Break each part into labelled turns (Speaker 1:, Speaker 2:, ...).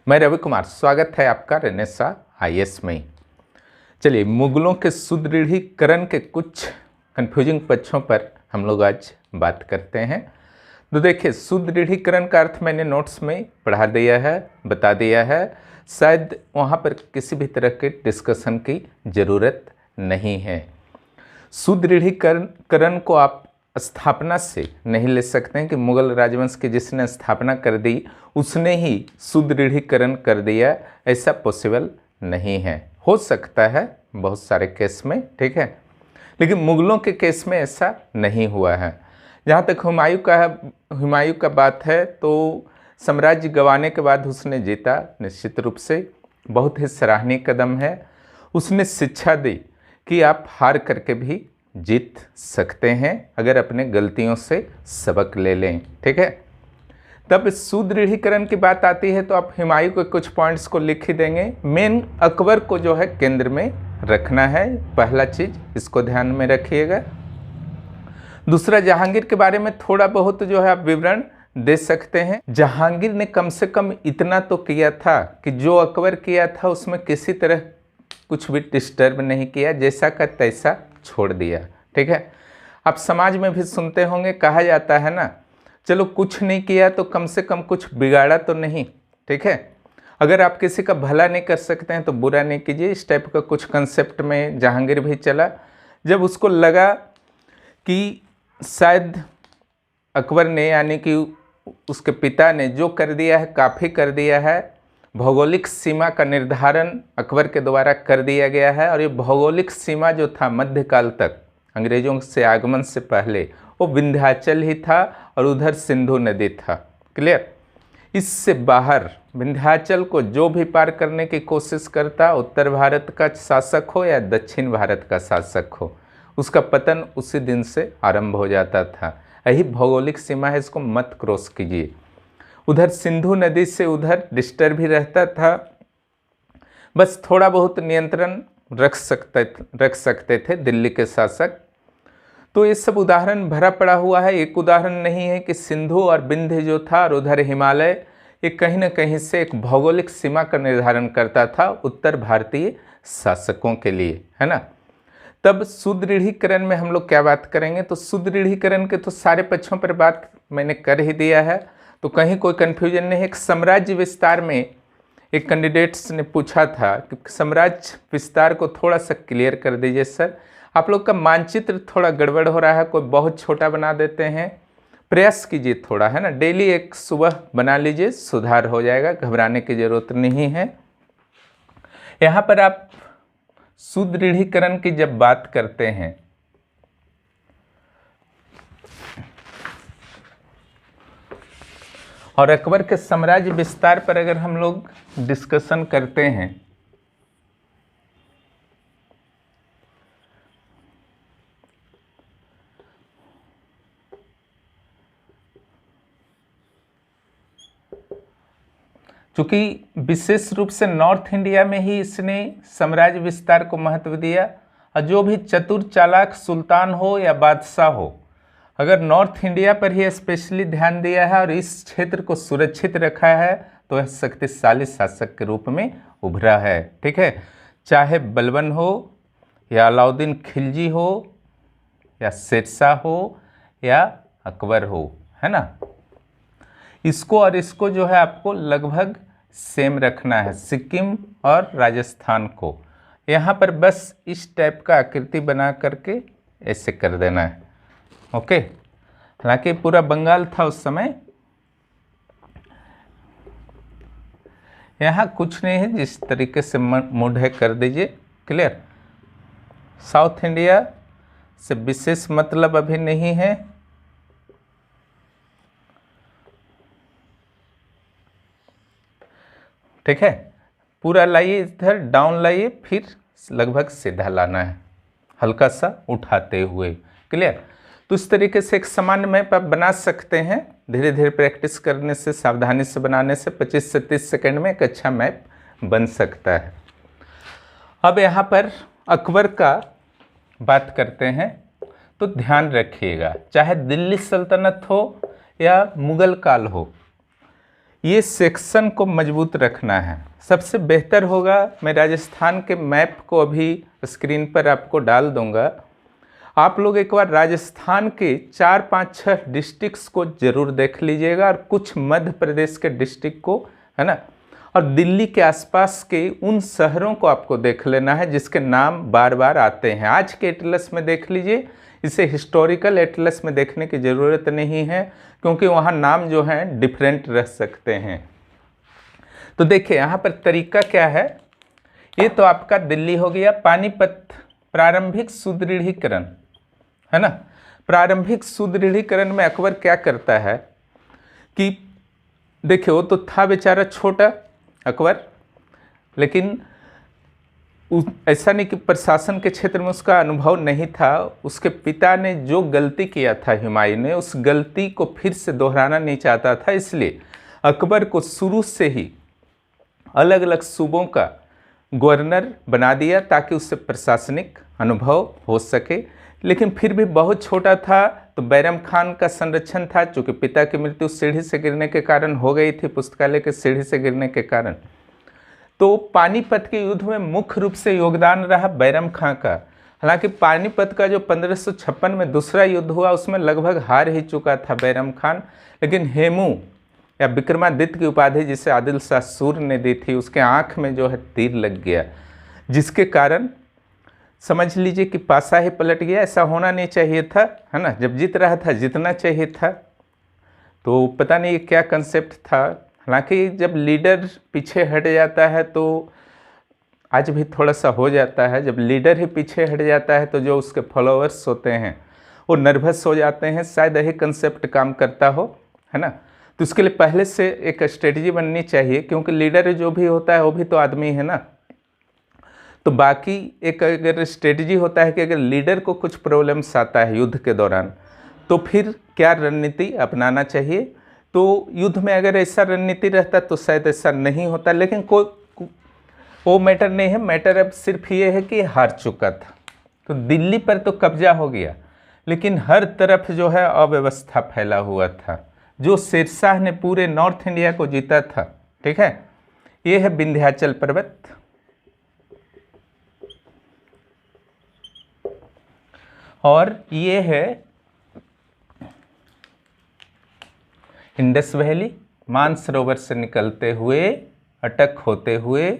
Speaker 1: मैं रवि कुमार, स्वागत है आपका रेनेसा आईएएस में। चलिए, मुगलों के सुदृढ़ीकरण के कुछ कन्फ्यूजिंग पक्षों पर हम लोग आज बात करते हैं। तो देखिए, सुदृढ़ीकरण का अर्थ मैंने नोट्स में पढ़ा दिया है, बता दिया है। शायद वहाँ पर किसी भी तरह के डिस्कशन की ज़रूरत नहीं है। सुदृढ़ीकरण को आप स्थापना से नहीं ले सकते हैं कि मुगल राजवंश की जिसने स्थापना कर दी उसने ही सुदृढ़ीकरण कर दिया, ऐसा पॉसिबल नहीं है। हो सकता है बहुत सारे केस में, ठीक है, लेकिन मुगलों के केस में ऐसा नहीं हुआ है। जहाँ तक हुमायूं का बात है तो साम्राज्य गंवाने के बाद उसने जीता, निश्चित रूप से बहुत ही सराहनीय कदम है। उसने शिक्षा दी कि आप हार करके भी जीत सकते हैं अगर अपने गलतियों से सबक ले लें, ठीक है। तब सुदृढ़ीकरण की बात आती है तो आप हुमायूं के कुछ पॉइंट्स को लिख ही देंगे। मेन अकबर को जो है केंद्र में रखना है, पहला चीज़, इसको ध्यान में रखिएगा। दूसरा, जहांगीर के बारे में थोड़ा बहुत जो है आप विवरण दे सकते हैं। जहांगीर ने कम से कम इतना तो किया था कि जो अकबर किया था उसमें किसी तरह कुछ भी डिस्टर्ब नहीं किया, जैसा का तैसा छोड़ दिया, ठीक है। आप समाज में भी सुनते होंगे, कहा जाता है ना, चलो कुछ नहीं किया तो कम से कम कुछ बिगाड़ा तो नहीं, ठीक है। अगर आप किसी का भला नहीं कर सकते हैं तो बुरा नहीं कीजिए। इस टाइप का कुछ कंसेप्ट में जहांगीर भी चला। जब उसको लगा कि शायद अकबर ने, यानी कि उसके पिता ने जो कर दिया है काफ़ी कर दिया है, भौगोलिक सीमा का निर्धारण अकबर के द्वारा कर दिया गया है, और ये भौगोलिक सीमा जो था मध्यकाल तक, अंग्रेजों से आगमन से पहले, वो विंध्याचल ही था और उधर सिंधु नदी था। क्लियर? इससे बाहर विंध्याचल को जो भी पार करने की कोशिश करता, उत्तर भारत का शासक हो या दक्षिण भारत का शासक हो, उसका पतन उसी दिन से आरंभ हो जाता था। यही भौगोलिक सीमा है, इसको मत क्रॉस कीजिए। उधर सिंधु नदी से उधर डिस्टर्ब भी रहता था, बस थोड़ा बहुत नियंत्रण रख सकते थे दिल्ली के शासक। तो ये सब उदाहरण भरा पड़ा हुआ है। एक उदाहरण नहीं है कि सिंधु और विंध्य जो था और उधर हिमालय, ये कहीं ना कहीं से एक भौगोलिक सीमा का निर्धारण करता था उत्तर भारतीय शासकों के लिए, है ना। तब सुदृढ़ीकरण में हम लोग क्या बात करेंगे, तो सुदृढ़ीकरण के तो सारे पक्षों पर बात मैंने कर ही दिया है, तो कहीं कोई कन्फ्यूजन नहीं है। एक साम्राज्य विस्तार में एक कैंडिडेट्स ने पूछा था कि साम्राज्य विस्तार को थोड़ा सा क्लियर कर दीजिए सर, आप लोग का मानचित्र थोड़ा गड़बड़ हो रहा है, कोई बहुत छोटा बना देते हैं, प्रयास कीजिए थोड़ा, है ना, डेली एक सुबह बना लीजिए, सुधार हो जाएगा, घबराने की जरूरत नहीं है। यहाँ पर आप सुदृढ़ीकरण की जब बात करते हैं और अकबर के साम्राज्य विस्तार पर अगर हम लोग डिस्कशन करते हैं, चूंकि विशेष रूप से नॉर्थ इंडिया में ही इसने साम्राज्य विस्तार को महत्व दिया, और जो भी चतुर चालाक सुल्तान हो या बादशाह हो, अगर नॉर्थ इंडिया पर ही स्पेशली ध्यान दिया है और इस क्षेत्र को सुरक्षित रखा है तो वह शक्तिशाली शासक के रूप में उभरा है, ठीक है। चाहे बलबन हो या अलाउद्दीन खिलजी हो या शेरशाह हो या अकबर हो, है ना। इसको और इसको जो है आपको लगभग सेम रखना है, सिक्किम और राजस्थान को। यहाँ पर बस इस टाइप का आकृति बना करके ऐसे कर देना है, ओके। हालांकि पूरा बंगाल था उस समय, यहाँ कुछ नहीं है, जिस तरीके से मूड है कर दीजिए, क्लियर। साउथ इंडिया से विशेष मतलब अभी नहीं है, ठीक है। पूरा लाइए, इधर डाउन लाइए, फिर लगभग सीधा लाना है, हल्का सा उठाते हुए, क्लियर। तो इस तरीके से एक सामान्य मैप आप बना सकते हैं। धीरे धीरे प्रैक्टिस करने से, सावधानी से बनाने से 25 से 30 सेकंड में एक अच्छा मैप बन सकता है। अब यहाँ पर अकबर का बात करते हैं, तो ध्यान रखिएगा, चाहे दिल्ली सल्तनत हो या मुगल काल हो, ये सेक्शन को मजबूत रखना है। सबसे बेहतर होगा, मैं राजस्थान के मैप को अभी स्क्रीन पर आपको डाल दूंगा, आप लोग एक बार राजस्थान के 4, 5, 6 डिस्ट्रिक्ट्स को जरूर देख लीजिएगा और कुछ मध्य प्रदेश के डिस्ट्रिक्ट को, है ना, और दिल्ली के आसपास के उन शहरों को आपको देख लेना है जिसके नाम बार बार आते हैं। आज के एटलस में देख लीजिए, इसे हिस्टोरिकल एटलस में देखने की ज़रूरत नहीं है क्योंकि वहाँ नाम जो हैं डिफरेंट रह सकते हैं। तो देखिए यहाँ पर तरीका क्या है, ये तो आपका दिल्ली हो गया। पानीपत प्रारंभिक सुदृढ़ीकरण, है ना। प्रारंभिक सुदृढ़ीकरण में अकबर क्या करता है कि देखिए वो तो था बेचारा छोटा अकबर, लेकिन ऐसा नहीं कि प्रशासन के क्षेत्र में उसका अनुभव नहीं था। उसके पिता ने जो गलती किया था हुमायूं ने, उस गलती को फिर से दोहराना नहीं चाहता था, इसलिए अकबर को शुरू से ही अलग अलग सूबों का गवर्नर बना दिया ताकि उससे प्रशासनिक अनुभव हो सके। लेकिन फिर भी बहुत छोटा था, तो बैरम खान का संरक्षण था, चूँकि पिता की मृत्यु सीढ़ी से गिरने के कारण हो गई थी, पुस्तकालय के सीढ़ी से गिरने के कारण। तो पानीपत के युद्ध में मुख्य रूप से योगदान रहा बैरम खां का। हालांकि पानीपत का जो 1556 में दूसरा युद्ध हुआ उसमें लगभग हार ही चुका था बैरम खान, लेकिन हेमू या विक्रमादित्य की उपाधि जिसे आदिल शाह सूर्य ने दी थी, उसके आँख में जो है तीर लग गया, जिसके कारण समझ लीजिए कि पासा ही पलट गया। ऐसा होना नहीं चाहिए था, है ना। जब जीत रहा था जीतना चाहिए था। तो पता नहीं क्या कंसेप्ट था। हालांकि जब लीडर पीछे हट जाता है तो आज भी थोड़ा सा हो जाता है, जब लीडर ही पीछे हट जाता है तो जो उसके फॉलोअर्स होते हैं वो नर्वस हो जाते हैं। शायद यही कंसेप्ट काम करता हो, है ना। तो उसके लिए पहले से एक स्ट्रेटजी बननी चाहिए, क्योंकि लीडर जो भी होता है वो भी तो आदमी है ना। तो बाकी एक अगर स्ट्रेटजी होता है कि अगर लीडर को कुछ प्रॉब्लम्स आता है युद्ध के दौरान, तो फिर क्या रणनीति अपनाना चाहिए। तो युद्ध में अगर ऐसा रणनीति रहता तो शायद ऐसा नहीं होता, लेकिन कोई वो मैटर नहीं है। मैटर अब सिर्फ ये है कि हार चुका था। तो दिल्ली पर तो कब्जा हो गया, लेकिन हर तरफ जो है अव्यवस्था फैला हुआ था। जो शेरशाह ने पूरे नॉर्थ इंडिया को जीता था, ठीक है, ये है विंध्याचल पर्वत, और ये है इंडस वैली, मानसरोवर से निकलते हुए अटक होते हुए।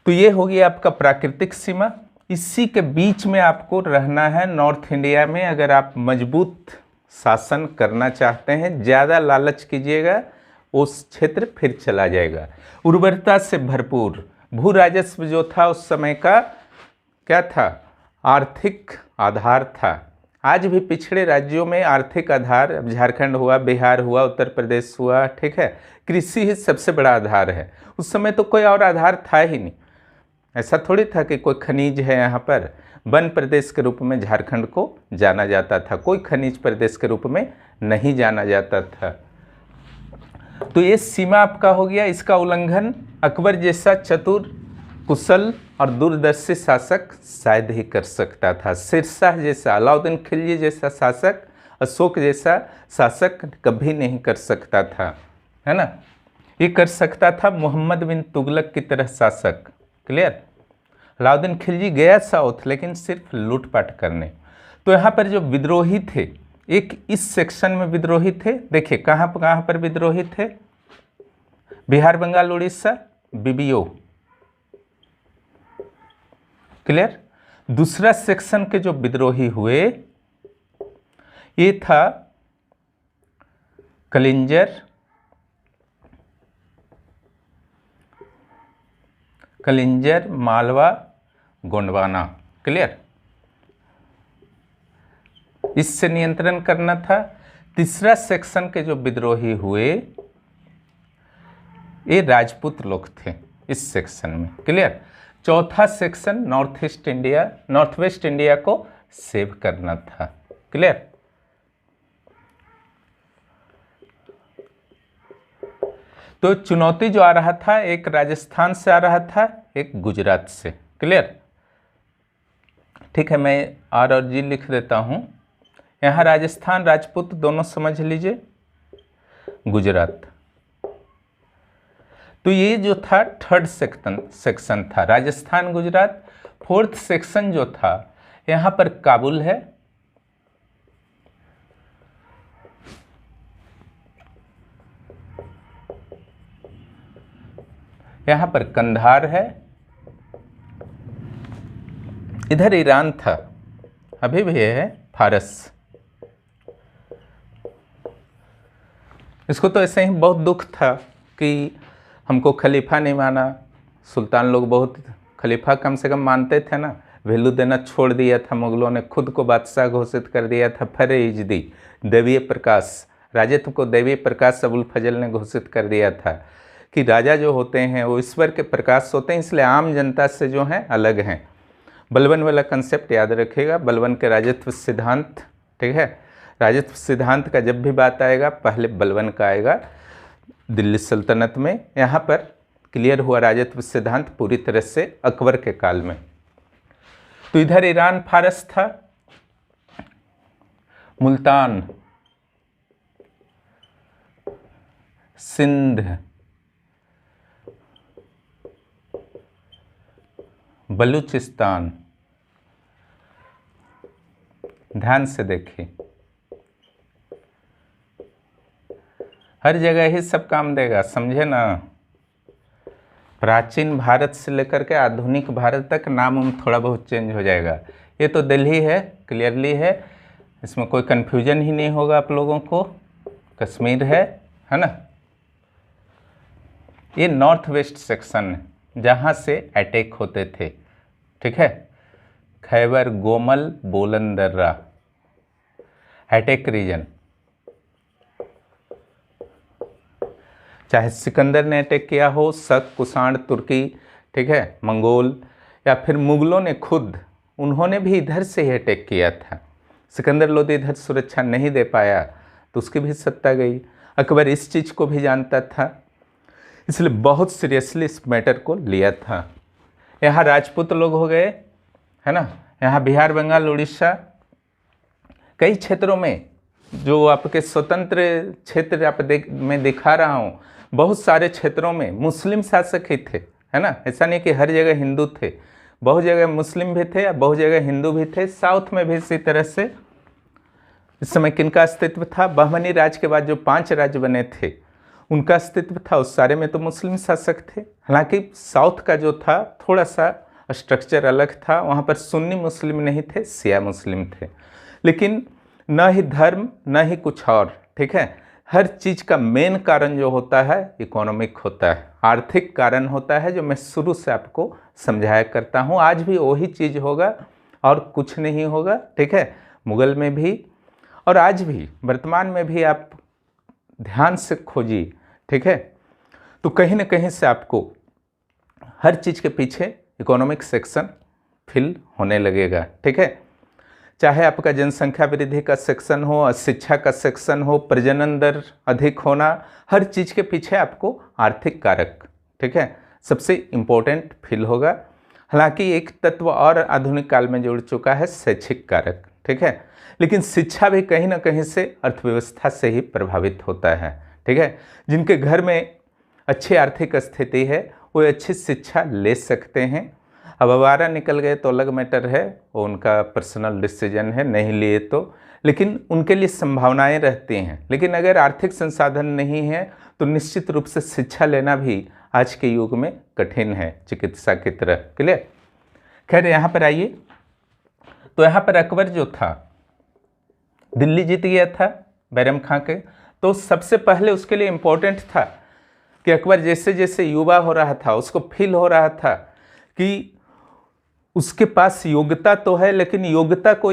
Speaker 1: तो ये हो गया आपका प्राकृतिक सीमा। इसी के बीच में आपको रहना है नॉर्थ इंडिया में। अगर आप मजबूत शासन करना चाहते हैं, ज़्यादा लालच कीजिएगा, उस क्षेत्र फिर चला जाएगा। उर्वरता से भरपूर भू राजस्व जो था उस समय का क्या था, आर्थिक आधार था। आज भी पिछड़े राज्यों में आर्थिक आधार, अब झारखंड हुआ, बिहार हुआ, उत्तर प्रदेश हुआ, ठीक है, कृषि ही सबसे बड़ा आधार है। उस समय तो कोई और आधार था ही नहीं। ऐसा थोड़ी था कि कोई खनिज है यहाँ पर। वन प्रदेश के रूप में झारखंड को जाना जाता था, कोई खनिज प्रदेश के रूप में नहीं जाना जाता था। तो ये सीमा आपका हो गया। इसका उल्लंघन अकबर जैसा चतुर, कुशल और दूरदर्शी शासक शायद ही कर सकता था। शेरशाह जैसा, अलाउद्दीन खिलजी जैसा शासक, अशोक जैसा शासक कभी नहीं कर सकता था, है ना। ये कर सकता था मोहम्मद बिन तुगलक की तरह शासक। क्लियर। अलाउद्दीन खिलजी गया साउथ, लेकिन सिर्फ लूटपाट करने। तो यहाँ पर जो विद्रोही थे, एक इस सेक्शन में विद्रोही थे। देखिए कहाँ पर विद्रोही थे, बिहार, बंगाल, उड़ीसा, बीबीओ। क्लियर। दूसरा सेक्शन के जो विद्रोही हुए ये था कलिंजर, मालवा, गोंडवाना। क्लियर। इससे नियंत्रण करना था। तीसरा सेक्शन के जो विद्रोही हुए ये राजपूत लोग थे इस सेक्शन में। क्लियर। चौथा सेक्शन नॉर्थ वेस्ट इंडिया को सेव करना था। क्लियर। तो चुनौती जो आ रहा था, एक राजस्थान से आ रहा था, एक गुजरात से। क्लियर। ठीक है, मैं आर और जी लिख देता हूं। यहाँ राजस्थान, राजपूत दोनों समझ लीजिए, गुजरात। तो ये जो था थर्ड सेक्शन था, राजस्थान गुजरात। फोर्थ सेक्शन जो था, यहाँ पर काबुल है, यहाँ पर कंधार है, इधर ईरान था, अभी भी है फारस। इसको तो ऐसे ही बहुत दुख था कि हमको खलीफा नहीं माना। सुल्तान लोग बहुत खलीफा कम से कम मानते थे ना, वैल्यू देना छोड़ दिया था मुगलों ने, खुद को बादशाह घोषित कर दिया था। फर-ए-इजदी, दैवीय प्रकाश, राजत्व को दैवीय प्रकाश अबुल फजल ने घोषित कर दिया था कि राजा जो होते हैं वो ईश्वर के प्रकाश होते हैं, इसलिए आम जनता से जो हैं अलग हैं। बलबन वाला कंसेप्ट याद रखिएगा, बलबन के राजत्व सिद्धांत, ठीक है। राजत्व सिद्धांत का जब भी बात आएगा पहले बलबन का आएगा। दिल्ली सल्तनत में यहाँ पर क्लियर हुआ राजत्व सिद्धांत पूरी तरह से अकबर के काल में। तो इधर ईरान फारस था, मुल्तान, सिंध, बलूचिस्तान, ध्यान से देखिए, हर जगह ही सब काम देगा, समझे ना। प्राचीन भारत से लेकर के आधुनिक भारत तक नाम थोड़ा बहुत चेंज हो जाएगा। ये तो दिल्ली है, क्लियरली है, इसमें कोई कन्फ्यूजन ही नहीं होगा आप लोगों को। कश्मीर है ना। ये नॉर्थ वेस्ट सेक्शन है जहाँ से अटैक होते थे, ठीक है। खैबर, गोमल, बोलन दर्रा अटैक रीजन। चाहे सिकंदर ने अटैक किया हो, शक, कुषाण, तुर्की, ठीक है, मंगोल, या फिर मुगलों ने खुद, उन्होंने भी इधर से ही अटैक किया था। सिकंदर लोदी इधर सुरक्षा नहीं दे पाया तो उसकी भी सत्ता गई। अकबर इस चीज़ को भी जानता था, इसलिए बहुत सीरियसली इस मैटर को लिया था। यहाँ राजपूत लोग हो गए, है ना। यहाँ बिहार, बंगाल, उड़ीसा, कई क्षेत्रों में जो आपके स्वतंत्र क्षेत्र आप मैं दिखा रहा हूँ, बहुत सारे क्षेत्रों में मुस्लिम शासक ही थे, है ना। ऐसा नहीं कि हर जगह हिंदू थे, बहुत जगह मुस्लिम भी थे, बहुत जगह हिंदू भी थे। साउथ में भी इसी तरह से इस समय किनका अस्तित्व था? बहमनी राज के बाद जो 5 राज्य बने थे उनका अस्तित्व था, उस सारे में तो मुस्लिम शासक थे। हालांकि साउथ का जो था थोड़ा सा स्ट्रक्चर अलग था, वहाँ पर सुन्नी मुस्लिम नहीं थे, शिया मुस्लिम थे। लेकिन न ही धर्म न ही कुछ और, ठीक है। हर चीज़ का मेन कारण जो होता है इकोनॉमिक होता है, आर्थिक कारण होता है, जो मैं शुरू से आपको समझाया करता हूँ। आज भी वही चीज़ होगा और कुछ नहीं होगा, ठीक है। मुगल में भी और आज भी वर्तमान में भी आप ध्यान से खोजिए, ठीक है, तो कहीं ना कहीं से आपको हर चीज़ के पीछे इकोनॉमिक सेक्शन फिल होने लगेगा, ठीक है। चाहे आपका जनसंख्या वृद्धि का सेक्शन हो, शिक्षा का सेक्शन हो, प्रजनन दर अधिक होना, हर चीज़ के पीछे आपको आर्थिक कारक, ठीक है, सबसे इम्पोर्टेंट फील होगा। हालांकि एक तत्व और आधुनिक काल में जुड़ चुका है, शैक्षिक कारक, ठीक है। लेकिन शिक्षा भी कहीं ना कहीं से अर्थव्यवस्था से ही प्रभावित होता है, ठीक है। जिनके घर में अच्छी आर्थिक स्थिति है वो अच्छी शिक्षा ले सकते हैं। अब आवारा निकल गए तो अलग मैटर है, वो उनका पर्सनल डिसीजन है, नहीं लिए तो, लेकिन उनके लिए संभावनाएं रहती हैं। लेकिन अगर आर्थिक संसाधन नहीं है तो निश्चित रूप से शिक्षा लेना भी आज के युग में कठिन है, चिकित्सा की तरह। क्लियर? खैर यहाँ पर आइए, तो यहाँ पर अकबर जो था दिल्ली जीत गया था बैरम खां के। तो सबसे पहले उसके लिए इम्पोर्टेंट था कि अकबर जैसे जैसे युवा हो रहा था उसको फील हो रहा था कि उसके पास योग्यता तो है, लेकिन योग्यता को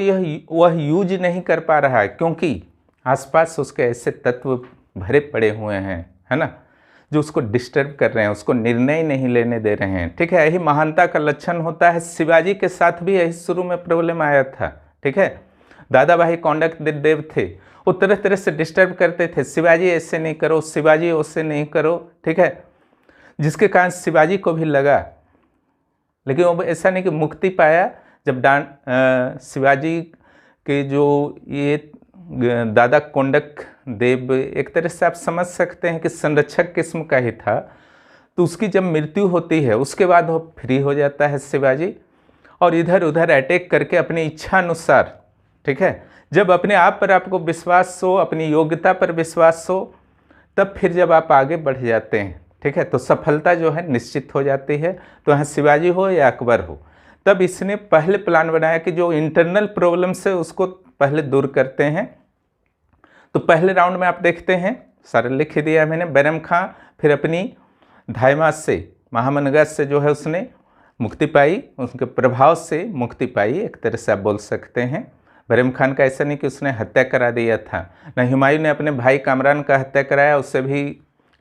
Speaker 1: वह यूज नहीं कर पा रहा है, क्योंकि आसपास उसके ऐसे तत्व भरे पड़े हुए हैं, है ना, जो उसको डिस्टर्ब कर रहे हैं, उसको निर्णय नहीं लेने दे रहे हैं, ठीक है। यही महानता का लक्षण होता है। शिवाजी के साथ भी यही शुरू में प्रॉब्लम आया था, ठीक है। दादा भाई कौंडक देव थे, वो तरह तरह से डिस्टर्ब करते थे, शिवाजी ऐसे नहीं करो, शिवाजी वैसे नहीं करो, ठीक है, जिसके कारण शिवाजी को भी लगा। लेकिन वो ऐसा नहीं कि मुक्ति पाया जब शिवाजी के जो ये दादा कौंडक देव एक तरह से आप समझ सकते हैं कि संरक्षक किस्म का ही था। तो उसकी जब मृत्यु होती है उसके बाद वो फ्री हो जाता है शिवाजी, और इधर उधर अटैक करके अपनी इच्छा अनुसार, ठीक है, जब अपने आप पर आपको विश्वास हो, अपनी योग्यता पर विश्वास हो, तब फिर जब आप आगे बढ़ जाते हैं, ठीक है, तो सफलता जो है निश्चित हो जाती है। तो यहाँ शिवाजी हो या अकबर हो, तब इसने पहले प्लान बनाया कि जो इंटरनल प्रॉब्लम्स है उसको पहले दूर करते हैं। तो पहले राउंड में आप देखते हैं, सारा लिख दिया मैंने, बैरम खां फिर अपनी धायमास से, महामनगा से जो है उसने मुक्ति पाई, उसके प्रभाव से मुक्ति पाई, एक तरह से आप बोल सकते हैं। बैरम खान का ऐसा नहीं कि उसने हत्या करा दिया था, न हुमायूं ने अपने भाई कामरान का हत्या कराया, उससे भी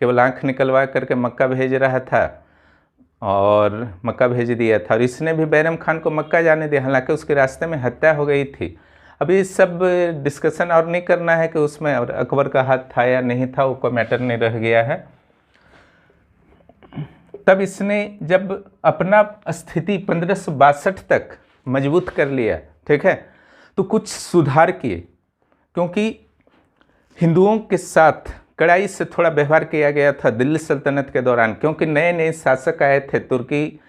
Speaker 1: केवल आँख निकलवा करके मक्का भेज रहा था और मक्का भेज दिया था, और इसने भी बैरम खान को मक्का जाने दिया, हालांकि उसके रास्ते में हत्या हो गई थी। अब ये सब डिस्कशन और नहीं करना है कि उसमें और अकबर का हाथ था या नहीं था, वो कोई मैटर नहीं रह गया है। तब इसने जब अपना स्थिति 1562 तक मजबूत कर लिया, ठीक है, तो कुछ सुधार किए, क्योंकि हिंदुओं के साथ कड़ाई से थोड़ा व्यवहार किया गया था दिल्ली सल्तनत के दौरान, क्योंकि नए नए शासक आए थे, तुर्की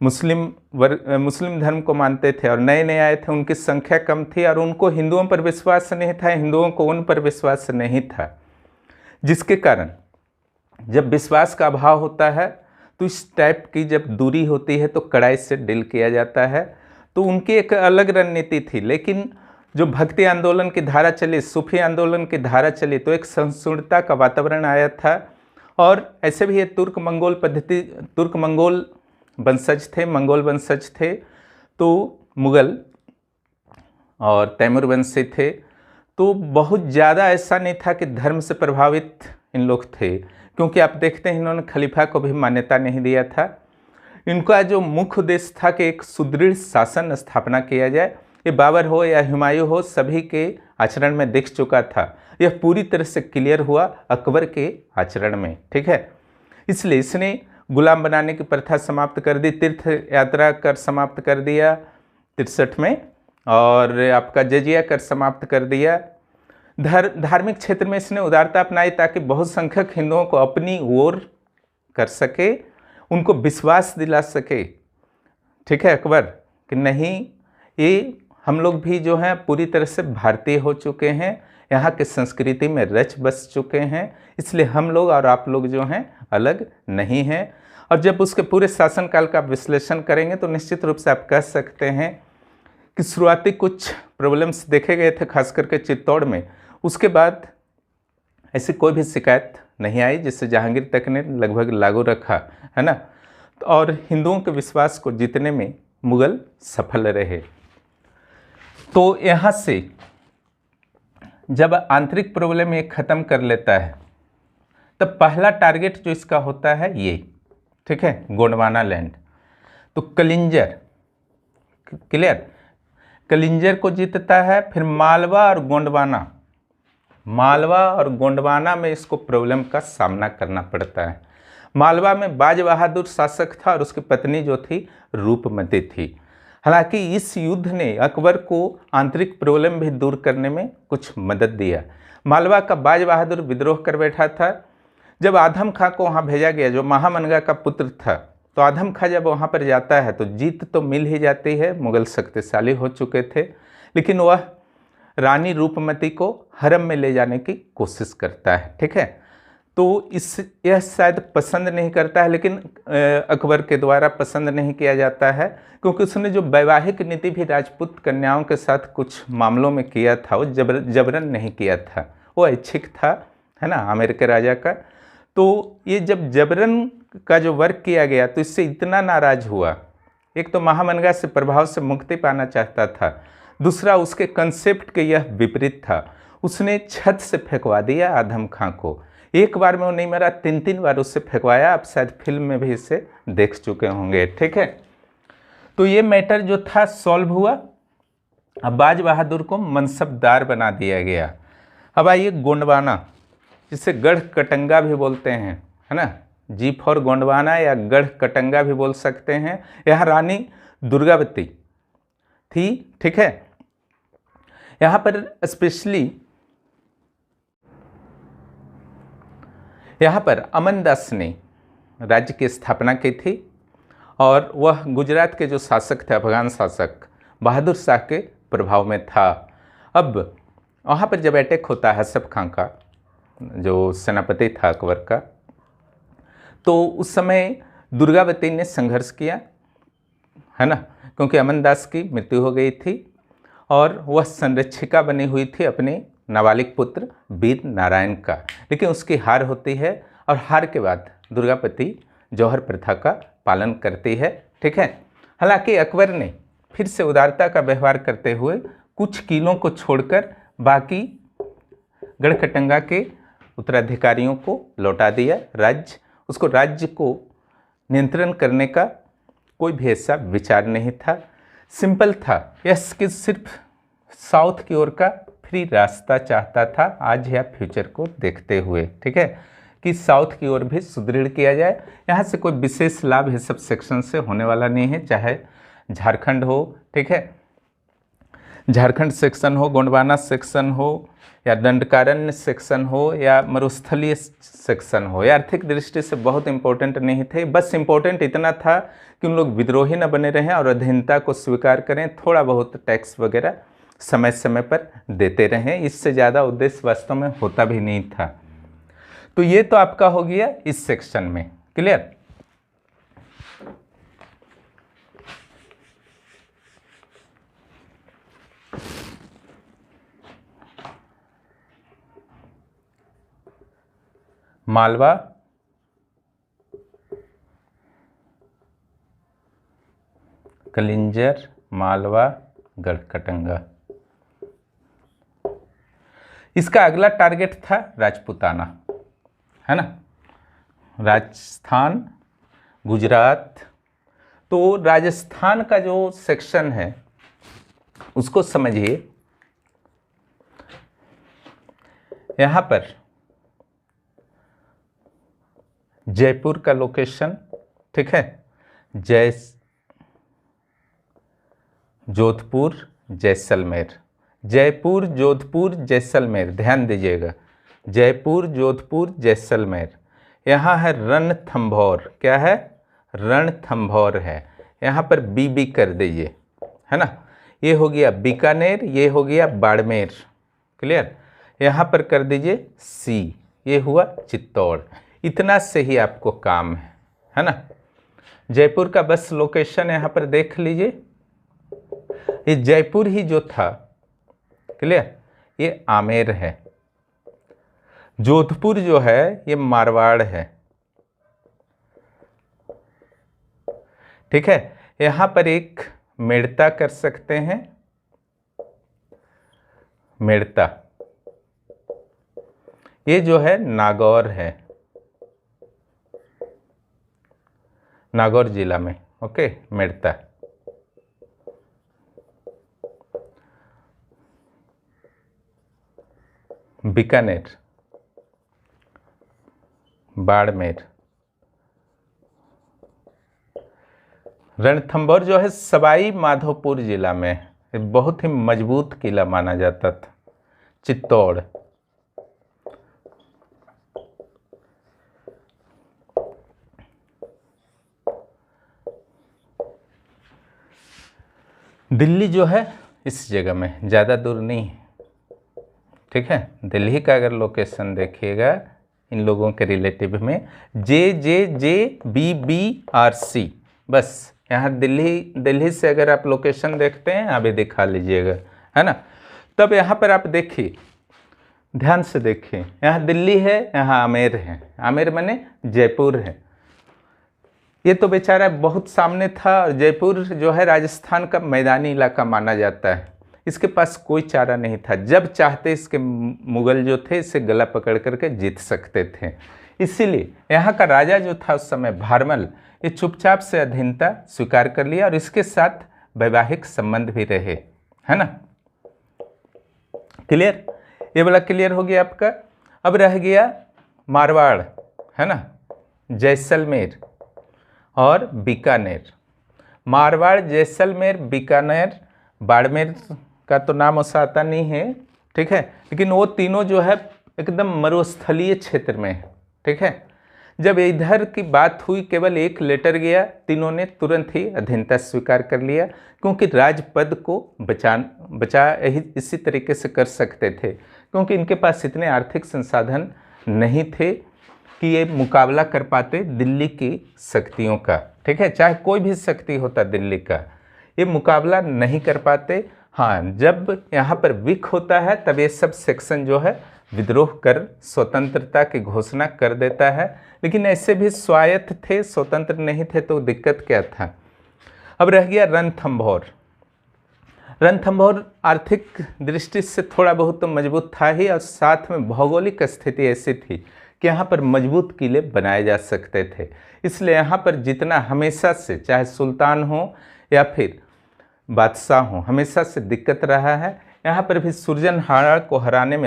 Speaker 1: मुस्लिम धर्म को मानते थे और नए नए आए थे, उनकी संख्या कम थी और उनको हिंदुओं पर विश्वास नहीं था, हिंदुओं को उन पर विश्वास नहीं था, जिसके कारण जब विश्वास का अभाव होता है तो इस टाइप की जब दूरी होती है तो कड़ाई से डील किया जाता है। तो उनकी एक अलग रणनीति थी, लेकिन जो भक्ति आंदोलन की धारा चली, सूफी आंदोलन की धारा चली, तो एक सहिष्णुता का वातावरण आया था। और ऐसे भी ये तुर्क मंगोल वंशज थे, मंगोल वंशज थे, तो मुगल और तैमूर वंशी थे, तो बहुत ज़्यादा ऐसा नहीं था कि धर्म से प्रभावित इन लोग थे, क्योंकि आप देखते हैं इन्होंने खलीफा को भी मान्यता नहीं दिया था। इनका जो मुख्य उद्देश्य था कि एक सुदृढ़ शासन स्थापना किया जाए, ये बाबर हो या हुमायूं हो, सभी के आचरण में दिख चुका था। यह पूरी तरह से क्लियर हुआ अकबर के आचरण में, ठीक है। इसलिए इसने गुलाम बनाने की प्रथा समाप्त कर दी, तीर्थ यात्रा कर समाप्त कर दिया 63 में, और आपका जजिया कर समाप्त कर दिया। धार्मिक क्षेत्र में इसने उदारता अपनाई ताकि बहुसंख्यक हिंदुओं को अपनी ओर कर सके, उनको विश्वास दिला सके, ठीक है, अकबर, कि नहीं, ये हम लोग भी जो हैं पूरी तरह से भारतीय हो चुके हैं, यहाँ के संस्कृति में रच बस चुके हैं, इसलिए हम लोग और आप लोग जो हैं अलग नहीं हैं। और जब उसके पूरे शासनकाल का विश्लेषण करेंगे तो निश्चित रूप से आप कह सकते हैं कि शुरुआती कुछ प्रॉब्लम्स देखे गए थे, खास करके चित्तौड़ में, उसके बाद ऐसी कोई भी शिकायत नहीं आई, जिससे जहांगीर तक ने लगभग लागू रखा, है ना। और हिंदुओं के विश्वास को जीतने में मुगल सफल रहे। तो यहाँ से जब आंतरिक प्रॉब्लम ये ख़त्म कर लेता है, तब पहला टारगेट जो इसका होता है ये, ठीक है, गोंडवाना लैंड। तो कलिंजर, क्लियर, कलिंजर को जीतता है, फिर मालवा और गोंडवाना में इसको प्रॉब्लम का सामना करना पड़ता है। मालवा में बाज बहादुर शासक था और उसकी पत्नी जो थी रूपमती थी। हालांकि इस युद्ध ने अकबर को आंतरिक प्रॉब्लम भी दूर करने में कुछ मदद दिया। मालवा का बाज बहादुर विद्रोह कर बैठा था। जब आदम खां को वहाँ भेजा गया, जो महामनगा का पुत्र था, तो आदम खां जब वहाँ पर जाता है तो जीत तो मिल ही जाती है, मुगल शक्तिशाली हो चुके थे, लेकिन वह रानी रूपमती को हरम में ले जाने की कोशिश करता है, ठीक है। तो यह शायद पसंद नहीं करता है, लेकिन अकबर के द्वारा पसंद नहीं किया जाता है, क्योंकि उसने जो वैवाहिक नीति भी राजपूत कन्याओं के साथ कुछ मामलों में किया था, वो जबरन नहीं किया था, वो ऐच्छिक था, है ना, आमेर के राजा का। तो ये जब जबरन का जो वर्क किया गया तो इससे इतना नाराज हुआ, एक तो महामनगा से प्रभाव से मुक्ति पाना चाहता था, दूसरा उसके कंसेप्ट के यह विपरीत था, उसने छत से फेंकवा दिया आदम खां को। एक बार में वो नहीं मरा, 3 बार उससे फेंकवाया। आप शायद फिल्म में भी इसे देख चुके होंगे, ठीक है। तो ये मैटर जो था सॉल्व हुआ। अब बाज बहादुर को मनसबदार बना दिया गया। अब आइए गोंडवाना, जिसे गढ़ कटंगा भी बोलते हैं, है ना, जी फॉर गोंडवाना या गढ़ कटंगा भी बोल सकते हैं। यहाँ रानी दुर्गावती थी, ठीक है। यहाँ पर स्पेशली यहाँ पर अमन दास ने राज्य की स्थापना की थी और वह गुजरात के जो शासक थे, अफगान शासक बहादुर शाह के प्रभाव में था। अब वहाँ पर जब अटैक होता है हसफ खां का, जो सेनापति था अकबर का, तो उस समय दुर्गावती ने संघर्ष किया, है ना, क्योंकि अमन दास की मृत्यु हो गई थी और वह संरक्षिका बनी हुई थी अपने नाबालिग पुत्र वीर नारायण का। लेकिन उसकी हार होती है और हार के बाद दुर्गावती जौहर प्रथा का पालन करती है, ठीक है। हालांकि अकबर ने फिर से उदारता का व्यवहार करते हुए कुछ किलों को छोड़कर बाकी गढ़कटंगा के उत्तराधिकारियों को लौटा दिया राज्य। उसको राज्य को नियंत्रण करने का कोई भी ऐसा विचार नहीं था, सिंपल था, यस कि सिर्फ साउथ की ओर का फ्री रास्ता चाहता था आज या फ्यूचर को देखते हुए, ठीक है, कि साउथ की ओर भी सुदृढ़ किया जाए। यहाँ से कोई विशेष लाभ इस सब सेक्शन से होने वाला नहीं है, चाहे झारखंड हो, ठीक है, झारखंड सेक्शन हो, गोंडवाना सेक्शन हो, या दंडकारण्य सेक्शन हो, या मरुस्थलीय सेक्शन हो, या आर्थिक दृष्टि से बहुत इंपॉर्टेंट नहीं थे। बस इंपॉर्टेंट इतना था कि उन लोग विद्रोही न बने रहें और अधीनता को स्वीकार करें, थोड़ा बहुत टैक्स वगैरह समय समय पर देते रहें। इससे ज़्यादा उद्देश्य वास्तव में होता भी नहीं था। तो ये तो आपका हो गया इस सेक्शन में, क्लियर। मालवा, कलिंजर, मालवा, गढ़कटंगा। इसका अगला टारगेट था राजपूताना, है ना, राजस्थान, गुजरात। तो राजस्थान का जो सेक्शन है उसको समझिए। यहाँ पर जयपुर का लोकेशन, ठीक है, जोधपुर, जैसलमेर, जयपुर, जोधपुर, जैसलमेर, ध्यान दीजिएगा, जयपुर, जोधपुर, जैसलमेर। यहाँ है रणथंभौर, क्या है, रणथंभौर है, यहाँ पर बीबी कर दीजिए, है ना। ये हो गया बीकानेर, ये हो गया बाड़मेर, क्लियर। यहाँ पर कर दीजिए सी, ये हुआ चित्तौड़। इतना से ही आपको काम है ना। जयपुर का बस लोकेशन यहाँ पर देख लीजिए, ये जयपुर ही जो था, क्लियर, ये आमेर है। जोधपुर जो है ये मारवाड़ है, ठीक है। यहाँ पर एक मेड़ता कर सकते हैं, मेड़ता, ये जो है नागौर है, नागौर जिला में, ओके, मेड़ता। बीकानेर, बाड़मेर, रणथंभौर जो है सवाई माधोपुर जिला में, बहुत ही मजबूत किला माना जाता था। चित्तौड़, दिल्ली जो है इस जगह में, ज़्यादा दूर नहीं है, ठीक है। दिल्ली का अगर लोकेशन देखिएगा इन लोगों के रिलेटिव में, JJJBBRC, बस यहाँ दिल्ली से अगर आप लोकेशन देखते हैं अभी दिखा लीजिएगा, है ना। तब यहाँ पर आप देखिए, ध्यान से देखिए, यहाँ दिल्ली है, यहाँ आमेर है, आमेर माने जयपुर है। ये तो बेचारा बहुत सामने था, और जयपुर जो है राजस्थान का मैदानी इलाका माना जाता है। इसके पास कोई चारा नहीं था, जब चाहते इसके मुगल जो थे इसे गला पकड़ करके जीत सकते थे। इसीलिए यहाँ का राजा जो था उस समय भारमल, ये चुपचाप से अधीनता स्वीकार कर लिया और इसके साथ वैवाहिक संबंध भी रहे, है ना। क्लियर, ये वाला क्लियर हो गया आपका। अब रह गया मारवाड़, है ना, जैसलमेर और बीकानेर। मारवाड़, जैसलमेर, बीकानेर, बाड़मेर का तो नाम ऐसा आता नहीं है, ठीक है, लेकिन वो तीनों जो है एकदम मरुस्थलीय क्षेत्र में है, ठीक है। जब इधर की बात हुई, केवल एक लेटर गया, तीनों ने तुरंत ही अधीनता स्वीकार कर लिया, क्योंकि राजपद को बचा इसी तरीके से कर सकते थे, क्योंकि इनके पास इतने आर्थिक संसाधन नहीं थे कि ये मुकाबला कर पाते दिल्ली की शक्तियों का। ठीक है, चाहे कोई भी शक्ति होता दिल्ली का, ये मुकाबला नहीं कर पाते। हाँ, जब यहाँ पर वीक होता है तब ये सब सेक्शन जो है विद्रोह कर स्वतंत्रता की घोषणा कर देता है, लेकिन ऐसे भी स्वायत्त थे, स्वतंत्र नहीं थे, तो दिक्कत क्या था। अब रह गया रणथंभौर। रणथंभौर आर्थिक दृष्टि से थोड़ा बहुत तो मजबूत था ही, और साथ में भौगोलिक स्थिति ऐसी थी कि यहाँ पर मजबूत किले बनाए जा सकते थे। इसलिए यहाँ पर जितना हमेशा से, चाहे सुल्तान हो या फिर बादशाह हो, हमेशा से दिक्कत रहा है। यहाँ पर भी सुरजनहाड़ा को हराने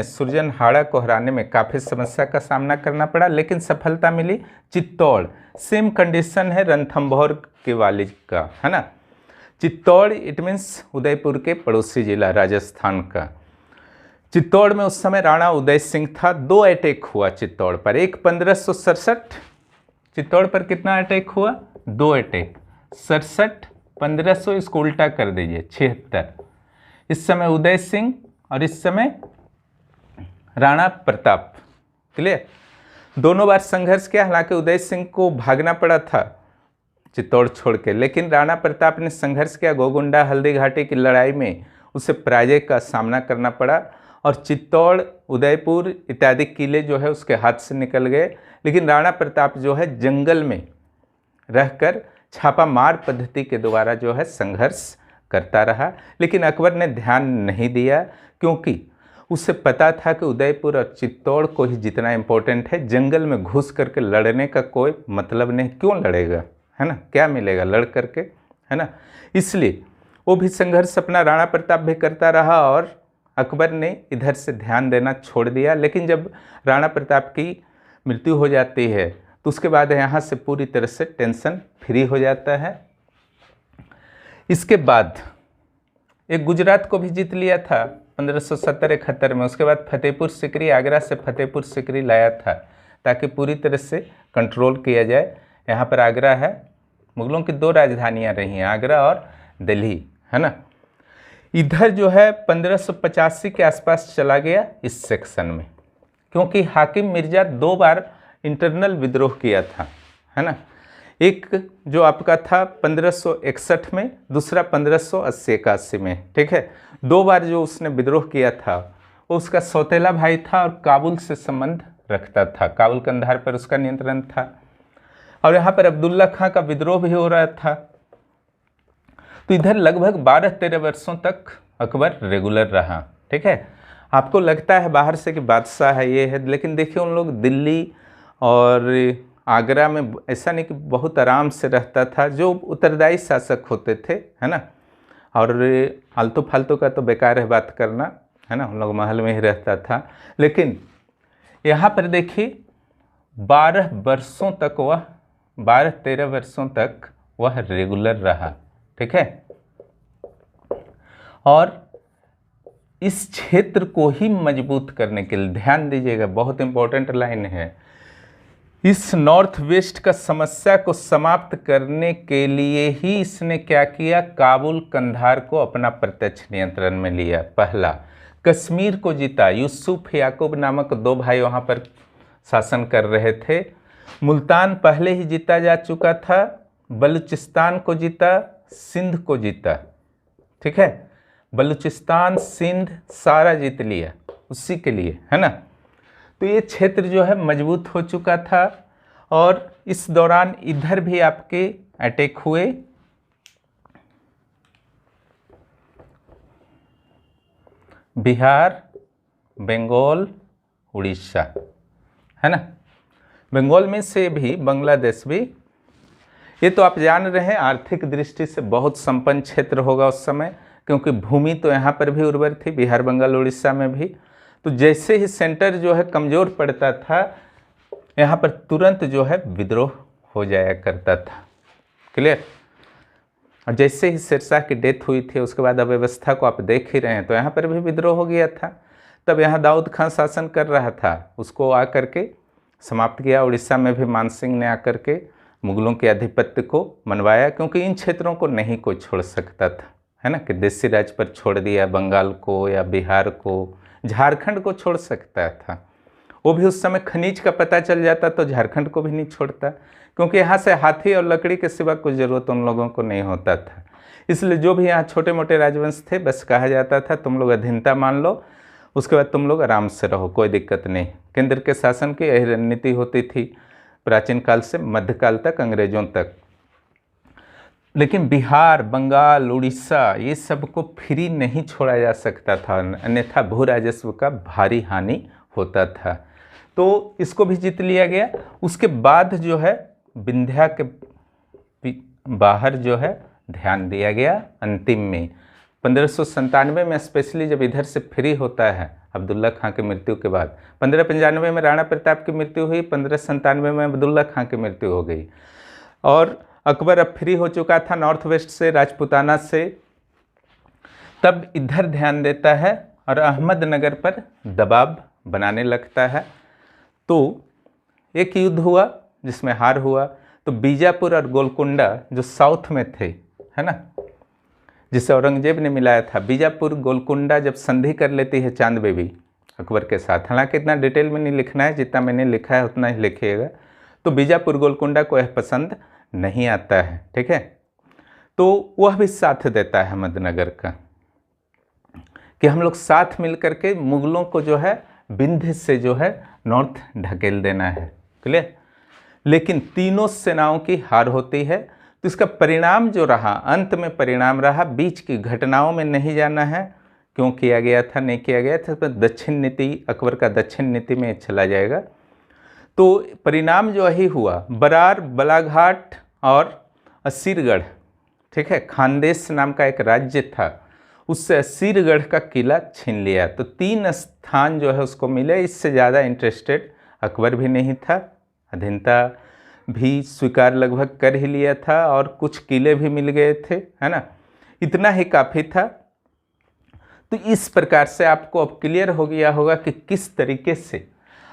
Speaker 1: में काफ़ी समस्या का सामना करना पड़ा, लेकिन सफलता मिली। चित्तौड़, सेम कंडीशन है रणथंभौर के वाली का, है ना। चित्तौड़ इट मीन्स उदयपुर के पड़ोसी जिला राजस्थान का। चित्तौड़ में उस समय राणा उदय सिंह था। 2 अटैक हुआ चित्तौड़ पर। एक 1567, चित्तौड़ पर कितना अटैक हुआ? 2 अटैक। 67, 1500, इसको उल्टा कर दीजिए, 76। इस समय उदय सिंह और इस समय राणा प्रताप। क्लियर? दोनों बार संघर्ष किया, हालांकि उदय सिंह को भागना पड़ा था चित्तौड़ छोड़ के, लेकिन राणा प्रताप ने संघर्ष किया। गोगुंडा हल्दी घाटी की लड़ाई में उसे पराजय का सामना करना पड़ा, और चित्तौड़, उदयपुर इत्यादि किले जो है उसके हाथ से निकल गए। लेकिन राणा प्रताप जो है जंगल में रहकर छापा मार पद्धति के द्वारा जो है संघर्ष करता रहा। लेकिन अकबर ने ध्यान नहीं दिया, क्योंकि उसे पता था कि उदयपुर और चित्तौड़ को ही जितना इम्पोर्टेंट है, जंगल में घुस करके लड़ने का कोई मतलब नहीं। क्यों लड़ेगा, है ना, क्या मिलेगा लड़ करके, है ना। इसलिए वो भी संघर्ष अपना राणा प्रताप भी करता रहा, और अकबर ने इधर से ध्यान देना छोड़ दिया। लेकिन जब राणा प्रताप की मृत्यु हो जाती है तो उसके बाद यहाँ से पूरी तरह से टेंशन फ्री हो जाता है। इसके बाद एक गुजरात को भी जीत लिया था 1570-71 में। उसके बाद फतेहपुर सिकरी, आगरा से फतेहपुर सिकरी लाया था ताकि पूरी तरह से कंट्रोल किया जाए। यहाँ पर आगरा है, मुगलों की 2 राजधानियाँ रही हैं, आगरा और दिल्ली, है ना। इधर जो है 1585 के आसपास चला गया इस सेक्शन में, क्योंकि हाकिम मिर्जा 2 बार इंटरनल विद्रोह किया था, है ना। एक जो आपका था 1561 में, दूसरा 1580-81 में। ठीक है, 2 बार जो उसने विद्रोह किया था वो उसका सौतेला भाई था और काबुल से संबंध रखता था। काबुल कंधार पर उसका नियंत्रण था, और यहाँ पर अब्दुल्ला खां का विद्रोह भी हो रहा था। तो इधर लगभग 12-13 वर्षों तक अकबर रेगुलर रहा। ठीक है, आपको लगता है बाहर से कि बादशाह है, ये है, लेकिन देखिए उन लोग दिल्ली और आगरा में ऐसा नहीं कि बहुत आराम से रहता था। जो उत्तरदायी शासक होते थे, है ना, और आलतू फालतू का तो बेकार है बात करना, है ना, उन लोग महल में ही रहता था। लेकिन यहाँ पर देखिए 12 वर्षों तक वह 12-13 वर्षों तक वह रेगुलर रहा। ठीक है, और इस क्षेत्र को ही मजबूत करने के लिए, ध्यान दीजिएगा, बहुत इंपॉर्टेंट लाइन है, इस नॉर्थ वेस्ट का समस्या को समाप्त करने के लिए ही इसने क्या किया, काबुल कंधार को अपना प्रत्यक्ष नियंत्रण में लिया। पहला कश्मीर को जीता, यूसुफ याकूब नामक 2 भाई वहाँ पर शासन कर रहे थे। मुल्तान पहले ही जीता जा चुका था, बलूचिस्तान को जीता, सिंध को जीता। ठीक है, बलूचिस्तान सिंध सारा जीत लिया उसी के लिए, है ना। तो ये क्षेत्र जो है मजबूत हो चुका था, और इस दौरान इधर भी आपके अटैक हुए। बिहार, बंगाल, उड़ीसा, है ना। बंगाल में से भी बांग्लादेश भी। ये तो आप जान रहे हैं आर्थिक दृष्टि से बहुत संपन्न क्षेत्र होगा उस समय, क्योंकि भूमि तो यहाँ पर भी उर्वर थी, बिहार, बंगाल, उड़ीसा में भी। तो जैसे ही सेंटर जो है कमज़ोर पड़ता था, यहाँ पर तुरंत जो है विद्रोह हो जाया करता था। क्लियर? और जैसे ही शेरशाह की डेथ हुई थी उसके बाद अव्यवस्था को आप देख ही रहे हैं, तो यहाँ पर भी विद्रोह हो गया था। तब यहाँ दाऊद खान शासन कर रहा था, उसको आ करके समाप्त किया। उड़ीसा में भी मानसिंह ने आकर के मुगलों के आधिपत्य को मनवाया, क्योंकि इन क्षेत्रों को नहीं कोई छोड़ सकता था, है ना, कि देसी राज पर छोड़ दिया, बंगाल को या बिहार को, झारखंड को छोड़ सकता था। वो भी उस समय खनिज का पता चल जाता तो झारखंड को भी नहीं छोड़ता, क्योंकि यहाँ से हाथी और लकड़ी के सिवा कुछ ज़रूरत उन लोगों को नहीं होता था। इसलिए जो भी यहाँ छोटे मोटे राजवंश थे, बस कहा जाता था तुम लोग अधीनता मान लो, उसके बाद तुम लोग आराम से रहो, कोई दिक्कत नहीं। केंद्र के शासन की यही रणनीति होती थी प्राचीन काल से मध्यकाल तक, अंग्रेजों तक। लेकिन बिहार, बंगाल, उड़ीसा, ये सबको फ्री नहीं छोड़ा जा सकता था, अन्यथा भू राजस्व का भारी हानि होता था। तो इसको भी जीत लिया गया। उसके बाद जो है विंध्या के बाहर जो है ध्यान दिया गया अंतिम में 1597 में, स्पेशली जब इधर से फ्री होता है अब्दुल्ला खां की मृत्यु के बाद। 1595 में राणा प्रताप की मृत्यु हुई, 1597 में अब्दुल्ला खां की मृत्यु हो गई, और अकबर अब फ्री हो चुका था नॉर्थ वेस्ट से, राजपूताना से। तब इधर ध्यान देता है और अहमदनगर पर दबाव बनाने लगता है। तो एक युद्ध हुआ जिसमें हार हुआ। तो बीजापुर और गोलकुंडा जो साउथ में थे, है ना, जिसे औरंगजेब ने मिलाया था, बीजापुर गोलकुंडा जब संधि कर लेती है चांद बेबी अकबर के साथ, हालांकि इतना डिटेल में नहीं लिखना है, जितना मैंने लिखा है उतना ही लिखिएगा। तो बीजापुर गोलकुंडा को यह पसंद नहीं आता है, ठीक है। तो वह भी साथ देता है अहमदनगर का कि हम लोग साथ मिल करके मुगलों को जो है विंध्य से जो है नॉर्थ ढकेल देना है, क्लियर। लेकिन तीनों सेनाओं की हार होती है। तो इसका परिणाम जो रहा, अंत में परिणाम रहा, बीच की घटनाओं में नहीं जाना है, क्यों किया गया था, नहीं किया गया था, तो दक्षिण नीति, अकबर का दक्षिण नीति में चला जाएगा। तो परिणाम जो ही हुआ, बरार, बलाघाट और असीरगढ़, ठीक है, खानदेश नाम का एक राज्य था, उससे असीरगढ़ का किला छीन लिया। तो 3 स्थान जो है उसको मिले। इससे ज़्यादा इंटरेस्टेड अकबर भी नहीं था, अधीनता भी स्वीकार लगभग कर ही लिया था, और कुछ किले भी मिल गए थे, है ना, इतना ही काफ़ी था। तो इस प्रकार से आपको अब क्लियर हो गया होगा कि किस तरीके से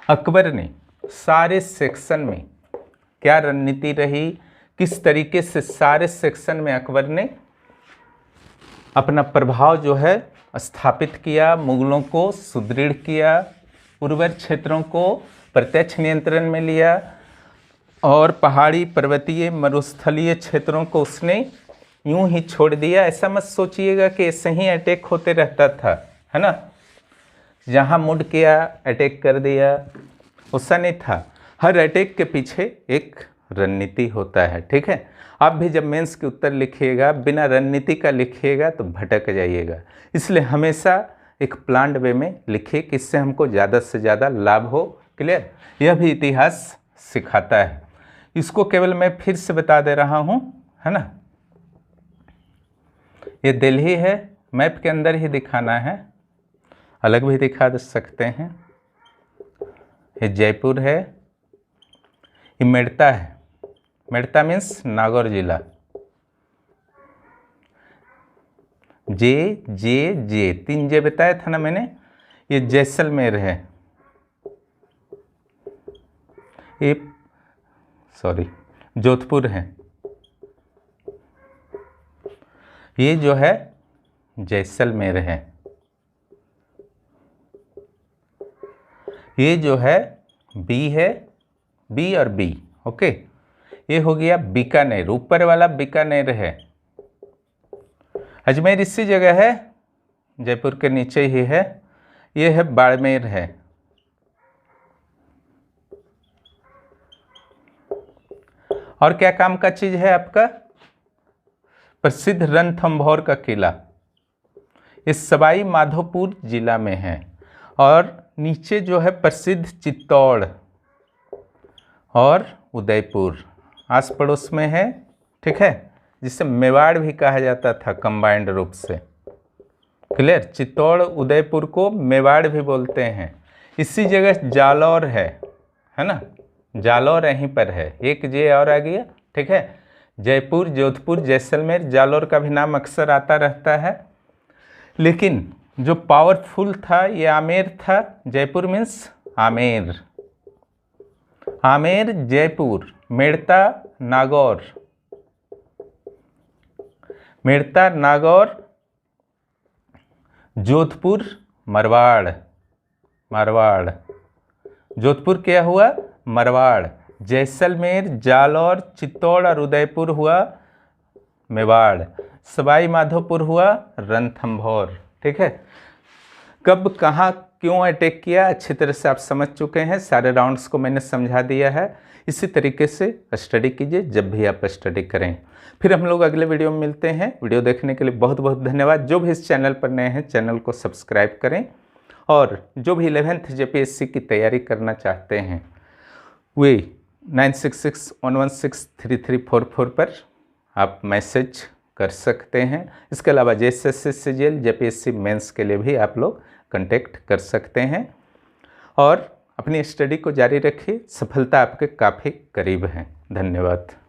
Speaker 1: अकबर ने सारे सेक्शन में क्या रणनीति रही, किस तरीके से सारे सेक्शन में अकबर ने अपना प्रभाव जो है स्थापित किया, मुगलों को सुदृढ़ किया, उर्वर क्षेत्रों को प्रत्यक्ष नियंत्रण में लिया, और पहाड़ी, पर्वतीय, मरुस्थलीय क्षेत्रों को उसने यूं ही छोड़ दिया। ऐसा मत सोचिएगा कि ऐसे ही अटैक होते रहता था, है ना, जहां मूड किया अटैक कर दिया, ऐसा नहीं था। हर अटैक के पीछे एक रणनीति होता है, ठीक है। आप भी जब मेंस के उत्तर लिखिएगा, बिना रणनीति का लिखिएगा तो भटक जाइएगा। इसलिए हमेशा एक प्लान्ड वे में लिखिए कि इससे हमको ज़्यादा से ज़्यादा लाभ हो, क्लियर। यह भी इतिहास सिखाता है। इसको केवल मैं फिर से बता दे रहा हूँ, है ना। ये दिल्ली है, मैप के अंदर ही दिखाना है, अलग भी दिखा सकते हैं। ये जयपुर है, ये मेड़ता है, मेड़ता मीन्स नागौर जिला, जे जे जे 3 जे बताया था ना मैंने। ये जैसलमेर है, ये सॉरी जोधपुर है, ये जो है जैसलमेर है, ये जो है बी है, बी और बी, ओके। ये हो गया बीकानेर, ऊपर वाला बीकानेर है। अजमेर इसी जगह है, जयपुर के नीचे ही है। ये है बाड़मेर है, और क्या काम का चीज है आपका, प्रसिद्ध रणथंभौर का किला, ये सवाई माधोपुर जिला में है। और नीचे जो है प्रसिद्ध चित्तौड़ और उदयपुर आस पड़ोस में है, ठीक है, जिसे मेवाड़ भी कहा जाता था कंबाइंड रूप से, क्लियर। चित्तौड़ उदयपुर को मेवाड़ भी बोलते हैं। इसी जगह जालौर है ना, जालौर यहीं पर है, एक जे और आ गया, ठीक है। जयपुर, जोधपुर, जैसलमेर, जालौर का भी नाम अक्सर आता रहता है, लेकिन जो पावरफुल था ये आमेर था। जयपुर मीन्स आमेर, आमेर जयपुर, मेड़ता नागौर, मेड़ता नागौर, जोधपुर मारवाड़, मारवाड़, जोधपुर क्या हुआ मारवाड़। जैसलमेर, जालौर, चित्तौड़ और उदयपुर हुआ मेवाड़। सवाई माधोपुर हुआ रणथंभौर। ठीक है, कब कहाँ क्यों अटैक किया अच्छी तरह से आप समझ चुके हैं, सारे राउंड्स को मैंने समझा दिया है। इसी तरीके से स्टडी कीजिए जब भी आप स्टडी करें। फिर हम लोग अगले वीडियो में मिलते हैं। वीडियो देखने के लिए बहुत बहुत धन्यवाद। जो भी इस चैनल पर नए हैं चैनल को सब्सक्राइब करें, और जो भी 11th JPSC की तैयारी करना चाहते हैं वे 9661163344 पर आप मैसेज कर सकते हैं। इसके अलावा JSS CGL JPSC मेंस के लिए भी आप लोग कांटेक्ट कर सकते हैं, और अपनी स्टडी को जारी रखिए। सफलता आपके काफ़ी करीब है। धन्यवाद।